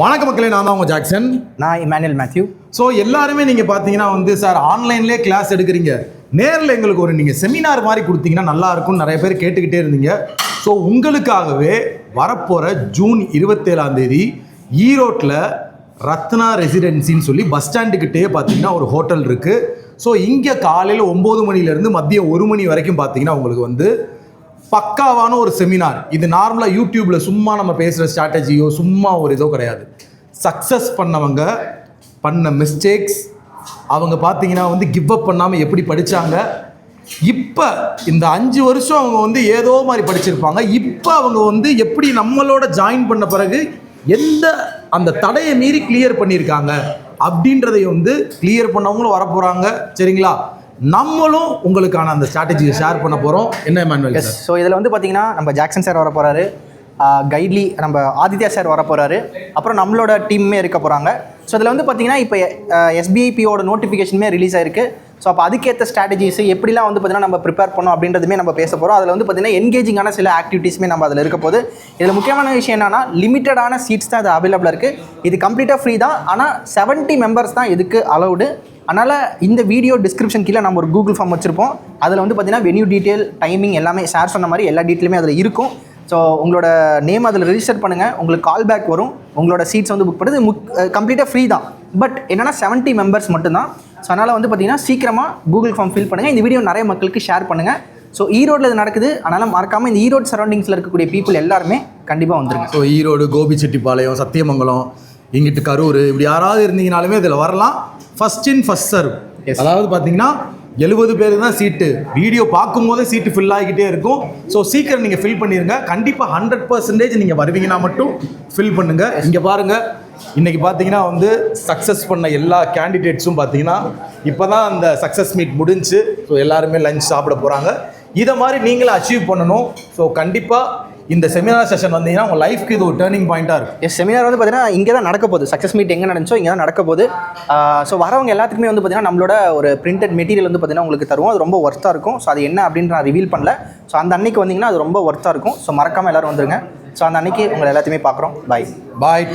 வணக்கம் மக்களே, நான் தான் உங்கள் ஜாக்சன். நான் இமானுவேல் மேத்யூ. ஸோ எல்லாருமே நீங்கள் பார்த்தீங்கன்னா வந்து சார் ஆன்லைன்லேயே கிளாஸ் எடுக்கிறீங்க, நேரில் எங்களுக்கு ஒரு நீங்கள் செமினார் மாதிரி கொடுத்தீங்கன்னா நல்லா இருக்கும்னு நிறைய பேர் கேட்டுக்கிட்டே இருந்தீங்க. ஸோ உங்களுக்காகவே வரப்போகிற ஜூன் 27 ஈரோட்டில் ரத்னா ரெசிடென்சின்னு சொல்லி பஸ் ஸ்டாண்டுக்கிட்டே பார்த்தீங்கன்னா ஒரு ஹோட்டல் இருக்குது. ஸோ இங்கே காலையில் 9 மணிலேருந்து மதியம் 1 மணி வரைக்கும் பார்த்தீங்கன்னா உங்களுக்கு வந்து பக்காவான ஒரு செமினார். இது நார்மலாக யூடியூப்பில் சும்மா நம்ம பேசுகிற ஸ்ட்ராட்டஜியோ சும்மா ஒரு இதோ கிடையாது. சக்ஸஸ் பண்ணவங்க பண்ண மிஸ்டேக்ஸ், அவங்க பார்த்தீங்கன்னா வந்து கிவ் அப் பண்ணாமல் எப்படி படித்தாங்க, இப்போ இந்த 5 வருஷம் அவங்க வந்து ஏதோ மாதிரி படிச்சிருப்பாங்க, இப்போ அவங்க வந்து எப்படி நம்மளோட ஜாயின் பண்ண பிறகு எந்த அந்த தடையை மீறி கிளியர் பண்ணியிருக்காங்க அப்படின்றதை வந்து கிளியர் பண்ணவங்களும் வரப்போகிறாங்க. சரிங்களா? நம்மளும் உங்களுக்கான அந்த ஸ்ட்ராட்டஜியை ஷேர் பண்ண போகிறோம். என்ன மேனுவல் சார்? ஸோ இதில் வந்து பார்த்தீங்கன்னா நம்ம ஜாக்சன் சார் வர போகிறாரு, கைட்லி நம்ம ஆதித்யா சார் வர போகிறாரு, அப்புறம் நம்மளோட டீம்மே இருக்க போகிறாங்க. ஸோ இதில் வந்து பார்த்தீங்கன்னா இப்போ SBIPயோட நோட்டிஃபிகேஷனுமே ரிலீஸ் ஆயிருக்கு. ஸோ அப்போ அதுக்கேற்ற ஸ்ட்ராட்டஜிஸ் எப்படிலாம் வந்து பார்த்தீங்கன்னா நம்ம ப்ரிப்பேர் பண்ணோம் அப்படின்றதுமே நம்ம பேச போகிறோம். அதில் வந்து பார்த்தீங்கன்னா என்கேஜிங்கான சில ஆக்டிவிட்டீஸுமே நம்ம அதில் இருக்க போது. இதில் முக்கியமான விஷயம் என்னன்னா, லிமிட்டடான சீட்ஸ் தான் அது அவைலபிளாக இருக்குது. இது கம்ப்ளீட்டாக ஃப்ரீ தான், ஆனால் 70 மெம்பர்ஸ் தான் இதுக்கு அலௌடு. அதனால் இந்த வீடியோ டிஸ்கிரிப்ஷன் கீழே நம்ம ஒரு கூகுள் ஃபார்ம் வச்சுருப்போம். அதில் வந்து பார்த்தீங்கன்னா வென்யூ டீட்டெயில், டைமிங் எல்லாமே ஷேர் சொன்ன மாதிரி எல்லா டீட்டெயிலுமே அதில் இருக்கும். ஸோ உங்களோட நேம் அதில் ரெஜிஸ்டர் பண்ணுங்கள், உங்களுக்கு கால் பேக் வரும். உங்களோட சீட்ஸ் வந்து புக் பண்ணுறது கம்ப்ளீட்டாக ஃப்ரீ தான். பட் என்னென்னா 70 மெம்பர்ஸ் மட்டும்தான். ஸோ அதனால் வந்து பார்த்தீங்கன்னா சீக்கிரமாக கூகுள் ஃபார்ம் ஃபில் பண்ணுங்கள். இந்த வீடியோ நிறைய மக்களுக்கு ஷேர் பண்ணுங்கள். ஸோ ஈரோடில் இது நடக்குது, அதனால் மறக்காமல் இந்த ஈரோடு சரௌண்டிங்ஸில் இருக்கக்கூடிய பீப்புள் எல்லாருமே கண்டிப்பாக வந்துருங்க. ஸோ ஈரோடு, கோபிச்செட்டிப்பாளையம், சத்தியமங்கலம், இங்கிட்டு கரூர், இப்படி யாராவது இருந்தீங்கனாலுமே இதில் வரலாம். First in first serve. அதாவது பார்த்தீங்கன்னா 70 பேர் தான் சீட்டு. வீடியோ பார்க்கும்போதே சீட்டு ஃபில் ஆகிக்கிட்டே இருக்கும். ஸோ சீக்கிரம் நீங்கள் ஃபில் பண்ணிடுங்க. கண்டிப்பாக 100% நீங்கள் வருவீங்கன்னா மட்டும் ஃபில் பண்ணுங்கள். இங்கே பாருங்கள், இன்றைக்கி பார்த்தீங்கன்னா வந்து சக்ஸஸ் பண்ண எல்லா கேண்டிடேட்ஸும் பார்த்தீங்கன்னா இப்போ தான் அந்த சக்ஸஸ் மீட் முடிஞ்சு. ஸோ எல்லாருமே லஞ்ச் சாப்பிட போகிறாங்க. இதை மாதிரி நீங்களும் அச்சீவ் பண்ணணும். ஸோ கண்டிப்பாக இந்த செமினார் செஷன் வந்தீங்கன்னா உங்கள் லைஃப்க்கு இது ஒரு டேர்னிங் பாயிண்ட்டாக இருக்கும். செமினார் வந்து பார்த்தீங்கன்னா இங்கே தான் நடக்க போகுது. சக்ஸஸ் மீட் எங்கே நடந்துச்சோ இங்கே தான் நடக்க போகுது. ஸோ வரவங்க எல்லாத்துக்குமே வந்து பார்த்தீங்கன்னா நம்மளோட ஒரு பிரிண்டட் மெட்டீரியல் வந்து பார்த்தீங்கன்னா உங்களுக்கு தருவோம். அது ரொம்ப ஒர்த்தாக இருக்கும். ஸோ அது என்ன அப்படின்னு நான் ரிவீல் பண்ணல. ஸோ அந்த அன்னைக்கு வந்தீங்கன்னா அது ரொம்ப ஒர்த்தாக இருக்கும். ஸோ மறக்காமல் எல்லோரும் வந்துருங்க. ஸோ அந்த அன்னைக்கு உங்களை எல்லாத்தையுமே பார்க்குறோம். பாய் பாய்.